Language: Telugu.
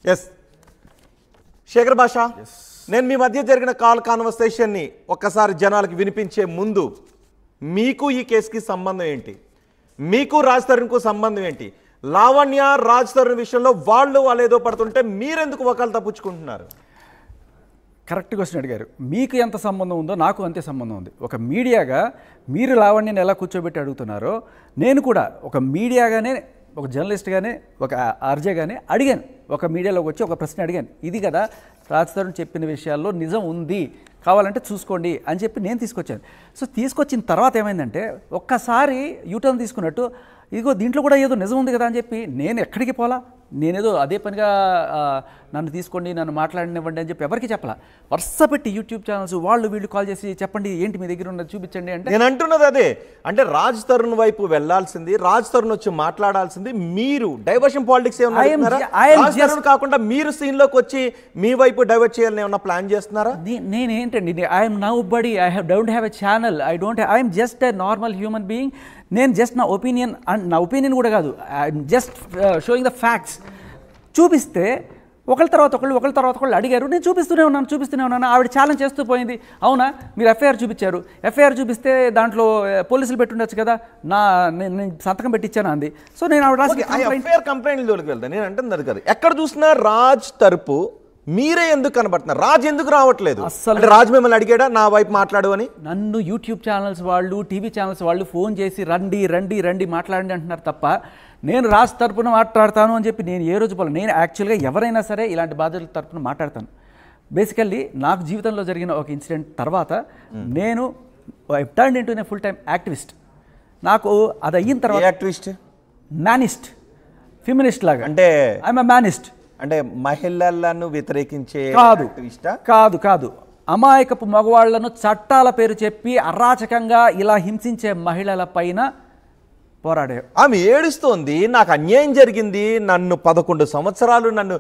ఎస్ శేఖర్ భాష, నేను మీ మధ్య జరిగిన కాల్ కాన్వర్సేషన్ని ఒక్కసారి జనాలకు వినిపించే ముందు మీకు ఈ కేసుకి సంబంధం ఏంటి, మీకు రాజ్ తరుణ్కు సంబంధం ఏంటి, లావణ్య రాజ్ తరుణ్ విషయంలో వాళ్ళు ఏదో పడుతుంటే మీరెందుకు ఒకళ్ళు తప్పించుకుంటున్నారు? కరెక్ట్ క్వశ్చన్ అడిగారు. మీకు ఎంత సంబంధం ఉందో నాకు అంతే సంబంధం ఉంది. ఒక మీడియాగా మీరు లావణ్యని ఎలా కూర్చోబెట్టి అడుగుతున్నారో నేను కూడా ఒక మీడియాగానే, ఒక జర్నలిస్ట్గానే, ఒక ఆర్జేగానే అడిగాను. ఒక మీడియాలోకి వచ్చి ఒక ప్రశ్న అడిగాను, ఇది కదా రాజ్ తరుణ్ చెప్పిన విషయాల్లో నిజం ఉంది, కావాలంటే చూసుకోండి అని చెప్పి నేను తీసుకొచ్చాను. సో తీసుకొచ్చిన తర్వాత ఏమైందంటే ఒక్కసారి యూటర్న్ తీసుకున్నట్టు ఇదిగో దీంట్లో కూడా ఏదో నిజం ఉంది కదా అని చెప్పి నేను ఎక్కడికి పోలా, నేనేదో అదే పనిగా నన్ను తీసుకోండి, నన్ను మాట్లాడనివ్వండి అని చెప్పి ఎవరికి చెప్పలా. వరుస పెట్టి యూట్యూబ్ ఛానల్స్ వీళ్ళు కాల్ చేసి చెప్పండి ఏంటి మీ దగ్గర ఉన్నది చూపించండి అంటే నేను అంటున్నది అదే. అంటే రాజ్ తరుణ్ వైపు వెళ్లాల్సింది, రాజ్ తరుణ్ వచ్చి మాట్లాడాల్సింది మీరు. డైవర్షన్ పాలిటిక్స్ ఏమన్నా కాకుండా మీరు సీన్ లోకి వచ్చి మీ వైపు డైవర్ట్ చేయాలని ఏమన్నా ప్లాన్ చేస్తున్నారా? నేనేంటండి, I'm nobody, don't have a channel, I'm just a normal human being. నేను జస్ట్ నా ఒపీనియన్, నా ఒపీనియన్ కూడా కాదు, I'm just showing the facts. చూపిస్తే ఒకళ్ళ తర్వాత ఒకళ్ళు అడిగారు, నేను చూపిస్తూనే ఉన్నాను. ఆవిడ ఛాలెంజ్ చేస్తూ పోయింది, అవునా మీరు ఎఫ్ఐఆర్ చూపించారు, ఎఫ్ఐఆర్ చూపిస్తే దాంట్లో పోలీసులు పెట్టుండొచ్చు కదా, నేను సంతకం పెట్టించాను అంది. సో నేను ఆవిడ రాసి కంప్లైంట్ జోలికి వెళ్తాను. నేను అంటుంది అది కాదు, ఎక్కడ చూసినా రాజ్ తరపు మీరే ఎందుకు కనబడుతున్నారు? రాజ్ ఎందుకు రావట్లేదు? అసలు రాజ్ మిమ్మల్ని అడిగాడా నా వైపు మాట్లాడు అని? నన్ను యూట్యూబ్ ఛానల్స్ వాళ్ళు, టీవీ ఛానల్స్ వాళ్ళు ఫోన్ చేసి రండి మాట్లాడండి అంటున్నారు తప్ప నేను రాజ్ తరపున మాట్లాడతాను అని చెప్పి నేను ఏ రోజు పోలే. నేను యాక్చువల్గా ఎవరైనా సరే ఇలాంటి బాధ్యతల తరపున మాట్లాడతాను. బేసికల్లీ నాకు జీవితంలో జరిగిన ఒక ఇన్సిడెంట్ తర్వాత నేను టర్న్ ఇంటూ ఏ ఫుల్ టైం యాక్టివిస్ట్. నాకు అది అయిన తర్వాత యాక్టివిస్ట్, మ్యానిస్ట్, ఫెమినిస్ట్ లాగా. అంటే ఐఎమ్ మ్యానిస్ట్ అంటే మహిళలను వ్యతిరేకించే కాదు అమాయకపు మగవాళ్లను చట్టాల పేరు చెప్పి అరాచకంగా ఇలా హింసించే మహిళల పైన పోరాడే. ఆమె ఏడుస్తోంది, నాకు అన్యాయం జరిగింది, నన్ను 11 సంవత్సరాలు నన్ను